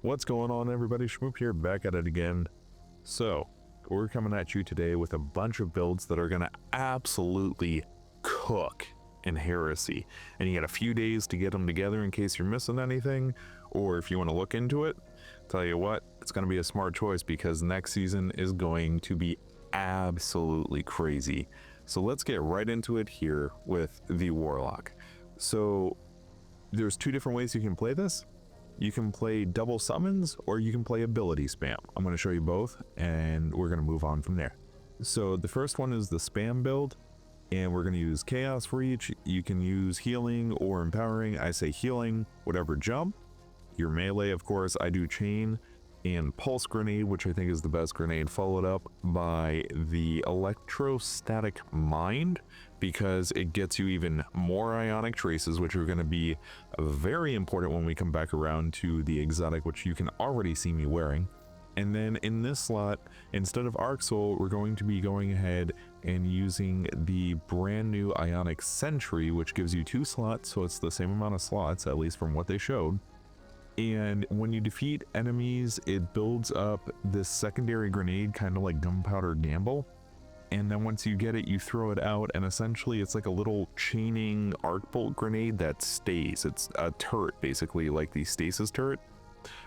What's going on, everybody? Shmoop here, back at it again. So, we're coming at you today with a bunch of builds that are gonna absolutely cook in Heresy. And you got a few days to get them together in case you're missing anything, or if you want to look into it. Tell you what, it's gonna be a smart choice because next season is going to be absolutely crazy. So let's get right into it here with the Warlock. So, there's two different ways you can play this. You can play double summons or you can play ability spam. I'm going to show you both and we're going to move on from there. So the first one is the spam build, and we're going to use chaos for each. You can use healing or empowering. I say healing, whatever jump. Your melee, of course, I do chain and pulse grenade, which I think is the best grenade, followed up by the electrostatic mind, because it gets you even more ionic traces, which are going to be very important when we come back around to the exotic, which you can already see me wearing. And then in this slot, instead of Arc Soul, we're going to be going ahead and using the brand new Ionic Sentry, which gives you 2 slots, so it's the same amount of slots, at least from what they showed. And when you defeat enemies, it builds up this secondary grenade, kind of like Gunpowder Gamble. And then once you get it, you throw it out, and essentially it's like a little chaining arc bolt grenade that stays. It's a turret, basically, like the stasis turret.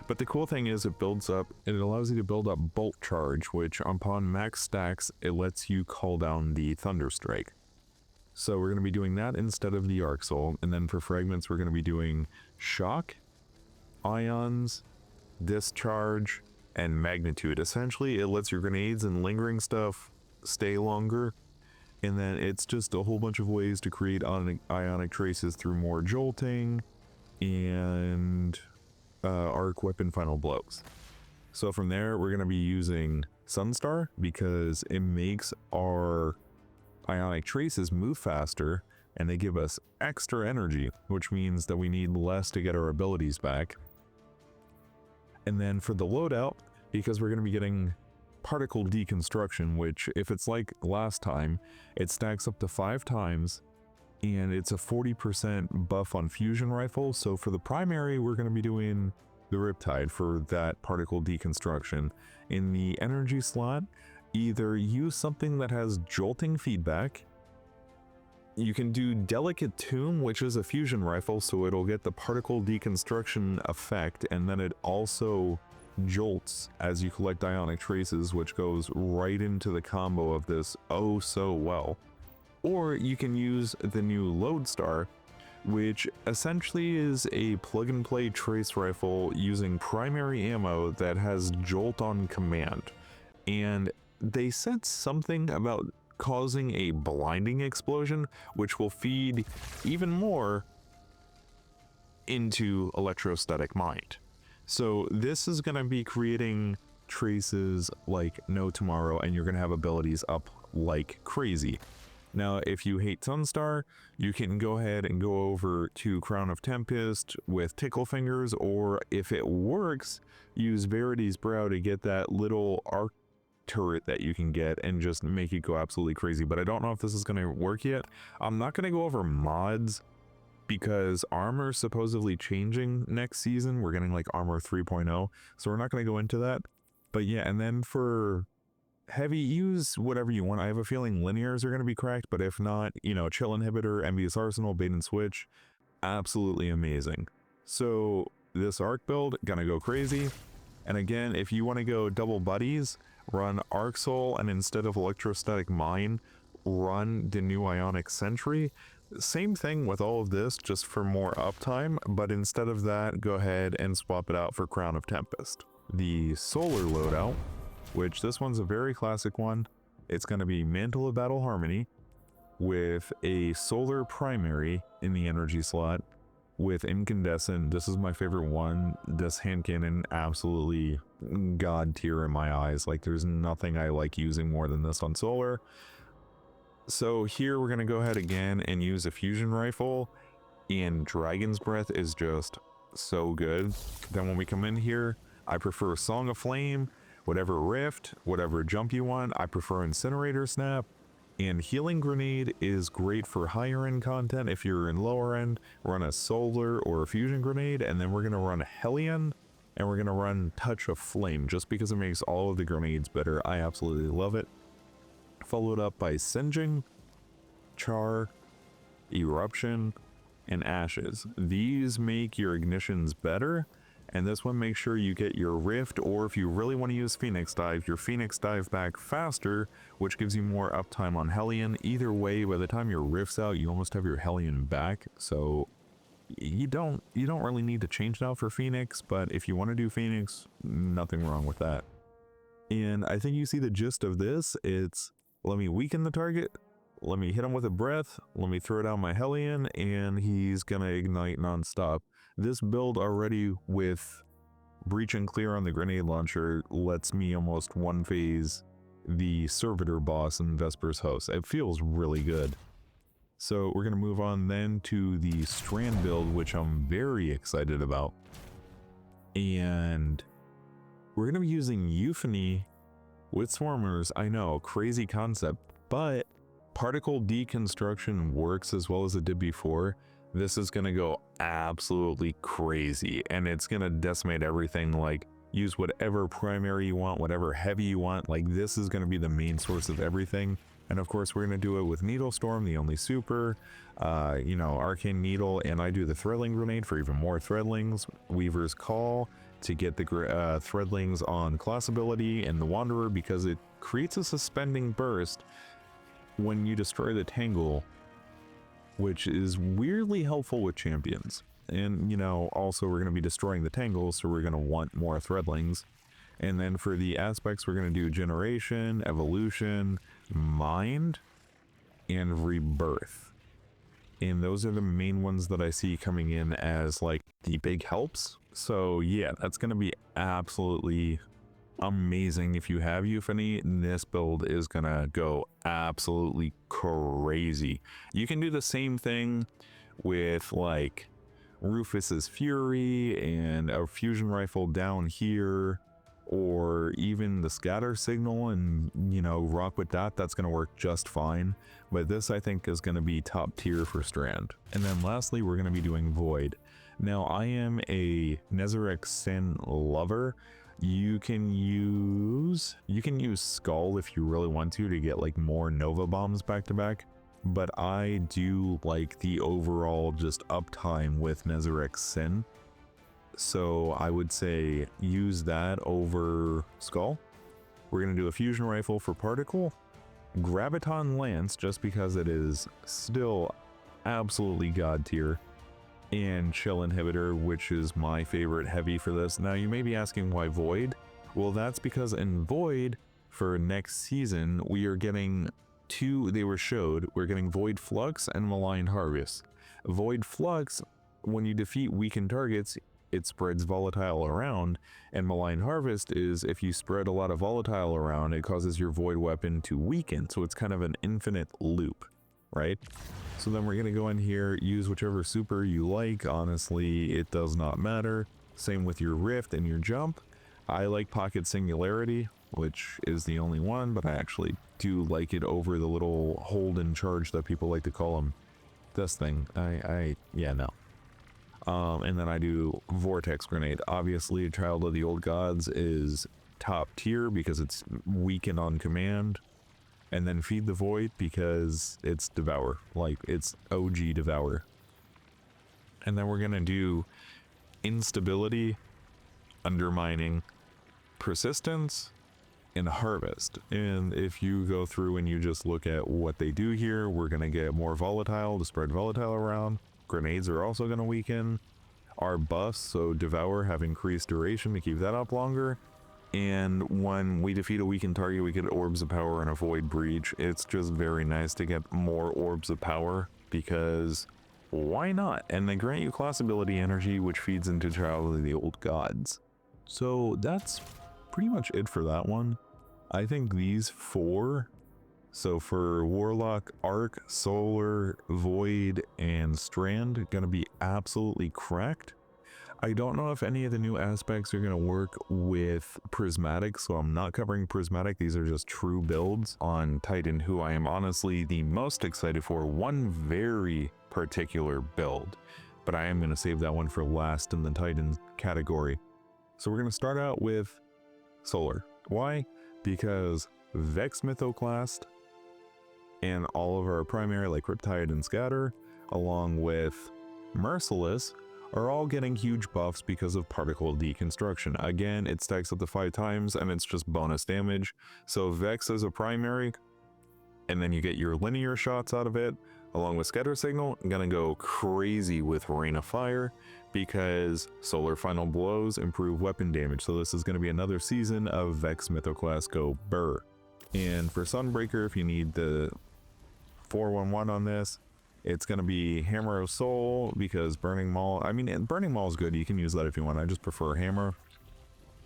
But the cool thing is it builds up, and it allows you to build up bolt charge, which upon max stacks, it lets you call down the Thunder Strike. So we're going to be doing that instead of the Arc Soul. And then for fragments, we're going to be doing Shock, Ions, Discharge, and Magnitude. Essentially, it lets your grenades and lingering stuff stay longer, and then it's just a whole bunch of ways to create ionic traces through more jolting and arc weapon final blows. So from there, we're going to be using Sunstar because it makes our ionic traces move faster and they give us extra energy, which means that we need less to get our abilities back. And then for the loadout, because we're going to be getting particle deconstruction, which if it's like last time, it stacks up to 5 times, and it's a 40% buff on fusion rifle. So for the primary, we're going to be doing the Riptide for that particle deconstruction. In the energy slot, either use something that has jolting feedback. You can do Delicate Tomb, which is a fusion rifle, so it'll get the particle deconstruction effect, and then it also jolts as you collect ionic traces, which goes right into the combo of this oh so well. Or you can use the new Lodestar, which essentially is a plug-and-play trace rifle using primary ammo that has jolt on command. And they said something about causing a blinding explosion, which will feed even more into Electrostatic Mind. So this is going to be creating traces like no tomorrow, and you're going to have abilities up like crazy. Now, if you hate Sunstar, you can go ahead and go over to Crown of Tempest with Tickle Fingers, or if it works, use Verity's Brow to get that little arc turret that you can get and just make it go absolutely crazy. But I don't know if this is going to work yet. I'm not going to go over mods because armor's supposedly changing next season. We're getting like armor 3.0, so we're not going to go into that. But yeah, and then for heavy, use whatever you want. I have a feeling linears are going to be cracked, but if not, you know, Chill Inhibitor, Envious Arsenal, Bait and Switch, absolutely amazing. So this arc build, gonna go crazy. And again, if you want to go double buddies, run Arc Soul, and instead of Electrostatic Mine, run the new Ionic Sentry. Same thing with all of this, just for more uptime, but instead of that, go ahead and swap it out for Crown of Tempest. The Solar loadout, which this one's a very classic one. It's going to be Mantle of Battle Harmony with a Solar primary in the energy slot with Incandescent. This is my favorite one. This hand cannon, absolutely god tier in my eyes. Like, there's nothing I like using more than this on Solar. So here we're going to go ahead again and use a fusion rifle, and Dragon's Breath is just so good. Then when we come in here, I prefer Song of Flame, whatever Rift, whatever jump you want. I prefer Incinerator Snap. And Healing Grenade is great for higher end content. If you're in lower end, run a Solar or a Fusion Grenade, and then we're going to run Hellion And we're going to run Touch of Flame just because it makes all of the grenades better. I absolutely love it. Followed up by Singeing, Char, Eruption, and Ashes. These make your ignitions better, and this one makes sure you get your Rift, or if you really want to use Phoenix Dive, your Phoenix Dive back faster, which gives you more uptime on Hellion. Either way, by the time your Rift's out, you almost have your Hellion back, so you don't really need to change now for Phoenix, but if you want to do Phoenix, nothing wrong with that. And I think you see the gist of this. It's let me weaken the target, let me hit him with a breath, let me throw down my Hellion, and he's gonna ignite nonstop. This build already with Breach and Clear on the grenade launcher lets me almost one phase the Servitor boss in Vesper's Host. It feels really good. So we're gonna move on then to the Strand build, which I'm very excited about. And we're gonna be using Euphony with Swarmers. I know, crazy concept, but particle deconstruction works as well as it did before. This is going to go absolutely crazy, and it's going to decimate everything. Like, use whatever primary you want, whatever heavy you want. Like, this is going to be the main source of everything. And of course, we're going to do it with Needle Storm, the only super, you know, Arcane Needle, and I do the Threadling Grenade for even more Threadlings, Weaver's Call to get the Threadlings on class ability, and the Wanderer because it creates a suspending burst when you destroy the Tangle, which is weirdly helpful with champions. And, you know, also we're going to be destroying the Tangle, so we're going to want more Threadlings. And then for the aspects, we're going to do Generation, Evolution, Mind, and Rebirth. And those are the main ones that I see coming in as, like, the big helps. So, yeah, that's going to be absolutely amazing. If you have Euphony, this build is going to go absolutely crazy. You can do the same thing with, like, Rufus's Fury and a fusion rifle down here, or even the scatter signal, and, you know, rock with that. That's going to work just fine. But this, I think, is going to be top tier for Strand. And then lastly, we're going to be doing Void. Now, I am a Nezarec Sin lover. You can use Skull if you really want to get like more Nova bombs back to back. But I do like the overall just uptime with Nezarec Sin. So I would say use that over Skull. We're going to do a fusion rifle for particle, Graviton Lance just because it is still absolutely god tier, and Chill Inhibitor, which is my favorite heavy for this. Now you may be asking why Void? Well, that's because in Void for next season we are getting we're getting Void Flux and Malign Harvest. Void Flux, when you defeat weakened targets, it spreads volatile around, and Malign Harvest is if you spread a lot of volatile around, it causes your Void weapon to weaken, so it's kind of an infinite loop, right? So then we're gonna go in here, use whichever super you like. Honestly, it does not matter. Same with your Rift and your jump. I like Pocket Singularity, which is the only one, but I actually do like it over the little hold and charge that people like to call them. This thing, yeah, no. And then I do Vortex Grenade. Obviously, Child of the Old Gods is top tier because it's weakened on command. And then Feed the Void because it's Devour. Like, it's OG Devour. And then we're going to do Instability, Undermining, Persistence, and Harvest. And if you go through and you just look at what they do here, we're going to get more Volatile to spread Volatile around. Grenades are also going to weaken. Our buffs, so Devour, have increased duration to keep that up longer. And when we defeat a weakened target, we get Orbs of Power and a Void Breach. It's just very nice to get more Orbs of Power, because why not? And they grant you class ability energy, which feeds into Child of the Old Gods. So that's pretty much it for that one. I think these four, so for Warlock, Arc, Solar, Void, and Strand, gonna be absolutely cracked. I don't know if any of the new aspects are going to work with Prismatic, so I'm not covering Prismatic. These are just true builds on Titan, who I am honestly the most excited for. One very particular build, but I am going to save that one for last in the Titan category. So we're going to start out with Solar. Why? Because Vex Mythoclast and all of our primary like Riptide and Scatter, along with Merciless, are all getting huge buffs because of particle deconstruction. Again, it stacks up to 5 times and it's just bonus damage. So Vex is a primary, and then you get your linear shots out of it, along with Scatter Signal. I'm gonna go crazy with Rain of Fire because Solar Final Blows improve weapon damage. So this is gonna be another season of Vex Mythoclast go burr. And for Sunbreaker, if you need the 411 on this, it's going to be Hammer of Soul because Burning Maul, I mean, Burning Maul is good. You can use that if you want. I just prefer Hammer.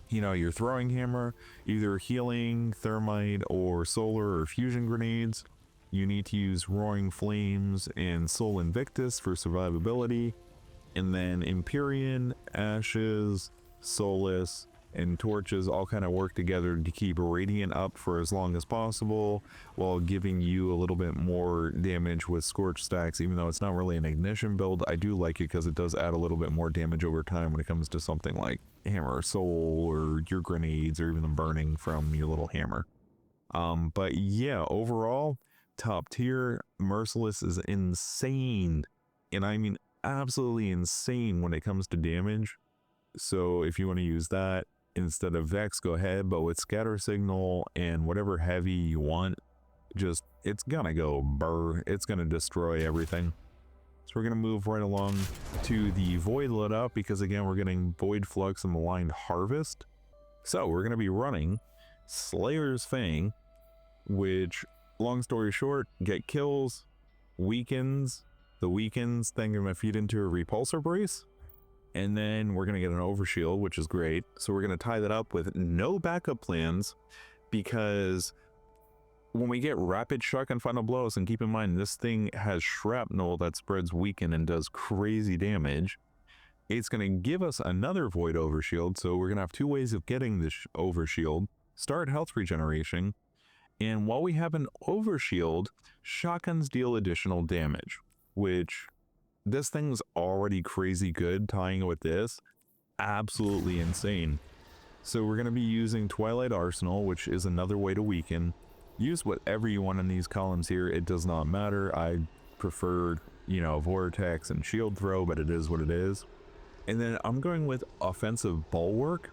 You know, your throwing hammer, either healing, thermite, or solar or fusion grenades. You need to use Roaring Flames and Soul Invictus for survivability. And then Empyrean, Ashes, Solace, and Torches all kind of work together to keep Radiant up for as long as possible while giving you a little bit more damage with Scorch stacks. Even though it's not really an ignition build, I do like it because it does add a little bit more damage over time when it comes to something like Hammer of Soul or your grenades or even the burning from your little hammer. But yeah, overall, top tier. Merciless is insane, and I mean absolutely insane when it comes to damage. So if you want to use that instead of Vex, go ahead, but with Scatter Signal and whatever heavy you want, just, it's gonna go burr. It's gonna destroy everything. So we're gonna move right along to the Void loadout because again, we're getting Void Flux and Maligned Harvest. So we're gonna be running Slayer's Fang, which, long story short, get kills, weakens. The weakens, then gonna feed into a Repulsor Brace. And then we're going to get an overshield, which is great. So we're going to tie that up with no backup plans because when we get rapid shock and final blows, and keep in mind, this thing has shrapnel that spreads weaken and does crazy damage. It's going to give us another void overshield. So we're going to have 2 ways of getting this overshield. Start health regeneration. And while we have an overshield, shotguns deal additional damage, which this thing's already crazy good. Tying it with this, absolutely insane. So we're going to be using Twilight Arsenal, which is another way to weaken. Use whatever you want in these columns here. It does not matter. I prefer, you know, Vortex and Shield Throw, but it is what it is. And then I'm going with Offensive Bulwark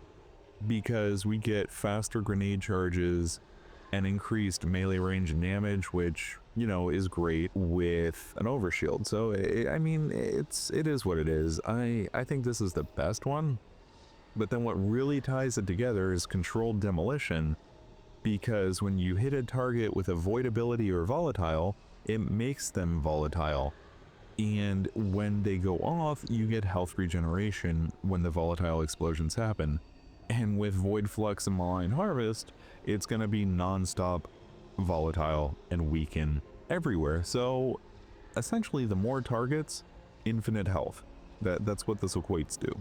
because we get faster grenade charges and increased melee range and damage, which, you know, is great with an overshield. So I mean, it is what it is. I think this is the best one. But then what really ties it together is Controlled Demolition, because when you hit a target with a void ability or volatile, it makes them volatile. And when they go off, you get health regeneration when the volatile explosions happen. And with Void Flux and Malign Harvest, it's going to be non-stop volatile and weaken everywhere. So essentially, the more targets, infinite health. That's what this equates to.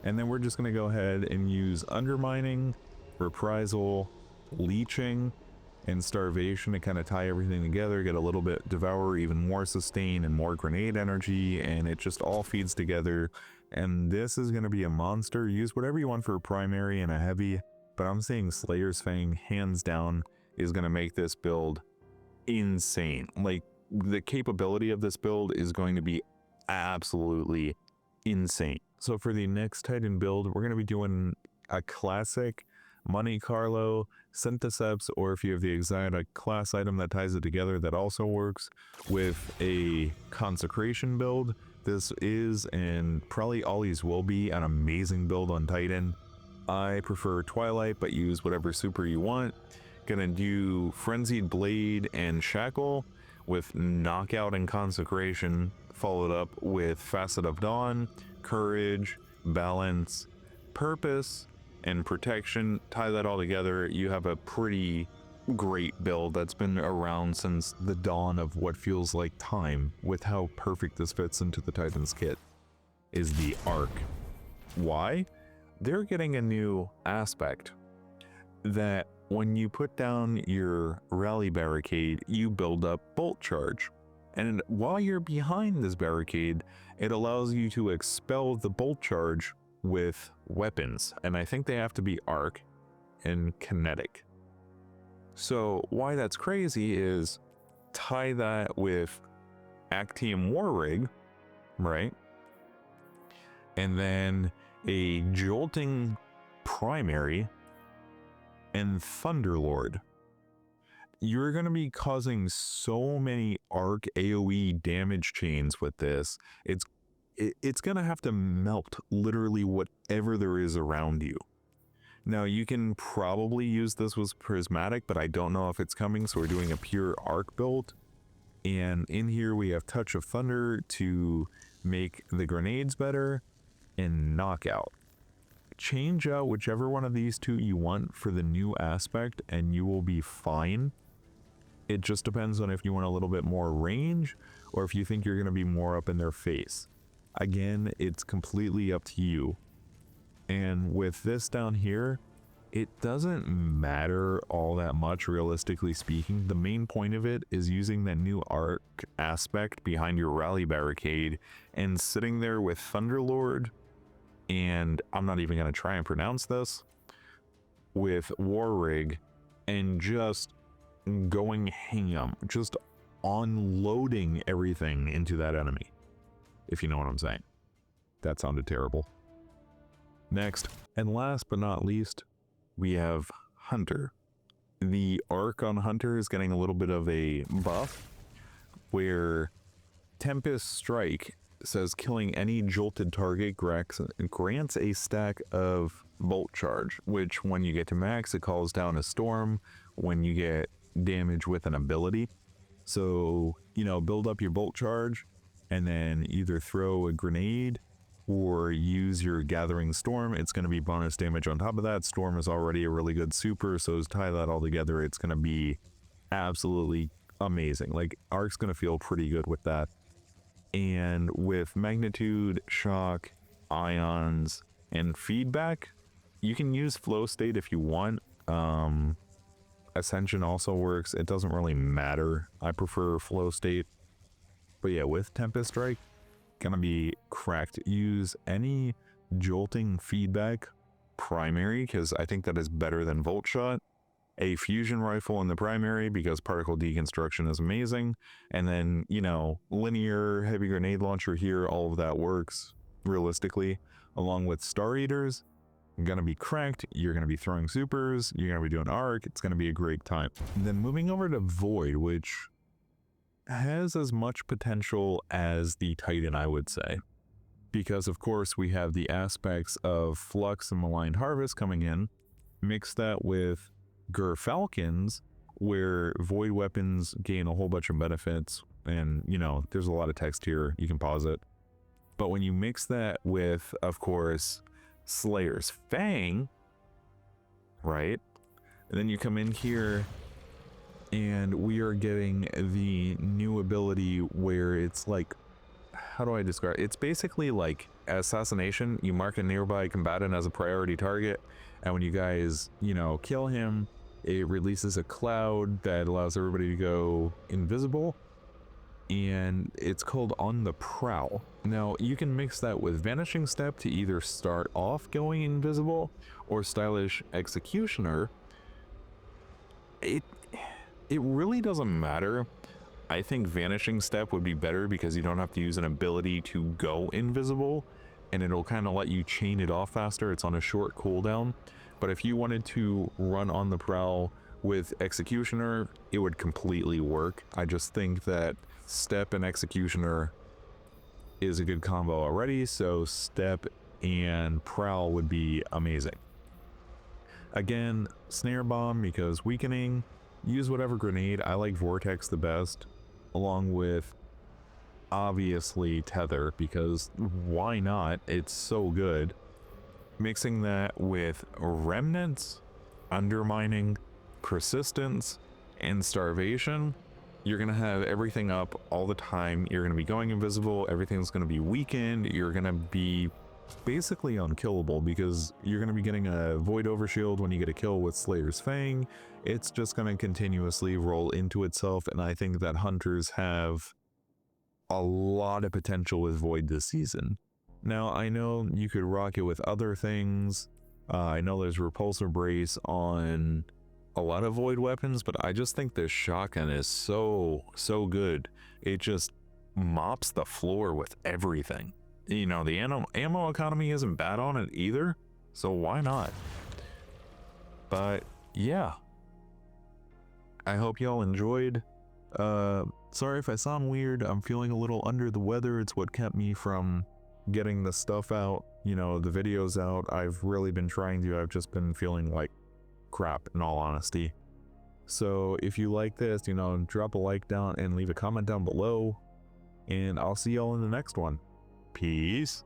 And then we're just going to go ahead and use Undermining, Reprisal, Leeching, and Starvation to kind of tie everything together, get a little bit Devour, even more Sustain and more Grenade energy, and it just all feeds together. And this is going to be a monster. Use whatever you want for a primary and a heavy, but I'm saying Slayer's Fang, hands down, is going to make this build insane. Like, the capability of this build is going to be absolutely insane. So for the next Titan build, we're going to be doing a classic Monte Carlo, Syntheseps, or if you have the exotic class item that ties it together, that also works, with a Consecration build. This is, and probably always will be, an amazing build on Titan. I prefer Twilight, but use whatever super you want. Gonna do Frenzied Blade and Shackle with Knockout and Consecration, followed up with Facet of Dawn, Courage, Balance, Purpose, and Protection. Tie that all together, you have a pretty great build that's been around since the dawn of what feels like time, with how perfect this fits into the Titans kit. Is the Arc. Why? They're getting a new aspect that when you put down your rally barricade, you build up bolt charge. And while you're behind this barricade, it allows you to expel the bolt charge with weapons, and I think they have to be arc and kinetic. So why that's crazy is tie that with Actium War Rig, right? And then a Jolting Primary and Thunderlord. You're going to be causing so many arc AoE damage chains with this. It's going to have to melt literally whatever there is around you. Now, you can probably use this with Prismatic, but I don't know if it's coming, so we're doing a pure arc build. And in here we have Touch of Thunder to make the grenades better and Knockout. Change out whichever one of these two you want for the new aspect and you will be fine. It just depends on if you want a little bit more range or if you think you're going to be more up in their face. Again, it's completely up to you. And with this down here, it doesn't matter all that much, realistically speaking. The main point of it is using that new arc aspect behind your rally barricade and sitting there with Thunderlord, and I'm not even going to try and pronounce this, with War Rig, and just going ham, just unloading everything into that enemy, if you know what I'm saying. That sounded terrible. Next, and last but not least, we have Hunter. The arc on Hunter is getting a little bit of a buff, where Tempest Strike says killing any jolted target grants a stack of Bolt Charge, which when you get to max, it calls down a Storm when you get damage with an ability. So, you know, build up your Bolt Charge and then either throw a grenade or use your Gathering Storm. It's going to be bonus damage on top of that. Storm is already a really good super, so tie that all together, it's going to be absolutely amazing. Like, Arc's going to feel pretty good with that. And with Magnitude, Shock, Ions, and Feedback, you can use Flow State if you want. Ascension also works. It doesn't really matter. I prefer Flow State. But yeah, with Tempest Strike, gonna be cracked. Use any Jolting Feedback primary, because I think that is better than Volt Shot. A Fusion Rifle in the primary, because Particle Deconstruction is amazing. And then, you know, Linear Heavy Grenade Launcher here, all of that works realistically. Along with Star Eaters, gonna be cracked. You're gonna be throwing supers. You're gonna be doing arc. It's gonna be a great time. And then moving over to Void, which has as much potential as the Titan, I would say, because of course we have the aspects of Flux and Maligned Harvest coming in. Mix that with Falcons, where Void weapons gain a whole bunch of benefits, and you know, there's a lot of text here, you can pause it. But when you mix that with, of course, Slayer's Fang, right, and then you come in here and we are getting the new ability where it's like, how do I describe it? It's basically like assassination. You mark a nearby combatant as a priority target, and when you guys, you know, kill him, it releases a cloud that allows everybody to go invisible, and it's called On the Prowl. Now you can mix that with Vanishing Step to either start off going invisible, or Stylish Executioner. It really doesn't matter. I think Vanishing Step would be better because you don't have to use an ability to go invisible, and it'll kind of let you chain it off faster. It's on a short cooldown. But if you wanted to run On the Prowl with Executioner, it would completely work. I just think that Step and Executioner is a good combo already, so Step and Prowl would be amazing. Again, Snare Bomb because weakening. Use whatever grenade. I like Vortex the best, along with obviously Tether, because why not? It's so good. Mixing that with Remnants, Undermining, Persistence, and Starvation, you're going to have everything up all the time. You're going to be going invisible. Everything's going to be weakened. You're going to be basically unkillable because you're going to be getting a Void Overshield when you get a kill with Slayer's Fang. It's just going to continuously roll into itself, and I think that Hunters have a lot of potential with Void this season. Now, I know you could rock it with other things. I know there's repulsor brace on a lot of void weapons, but I just think this shotgun is so good. It just mops the floor with everything. You know, the ammo economy isn't bad on it either, so why not? But yeah, I hope y'all enjoyed. Sorry if I sound weird. I'm feeling a little under the weather. It's what kept me from getting the stuff out, you know, the videos out. I've really been trying to. I've just been feeling like crap, in all honesty. So if you like this, you know, drop a like down and leave a comment down below, and I'll see y'all in the next one. Peace.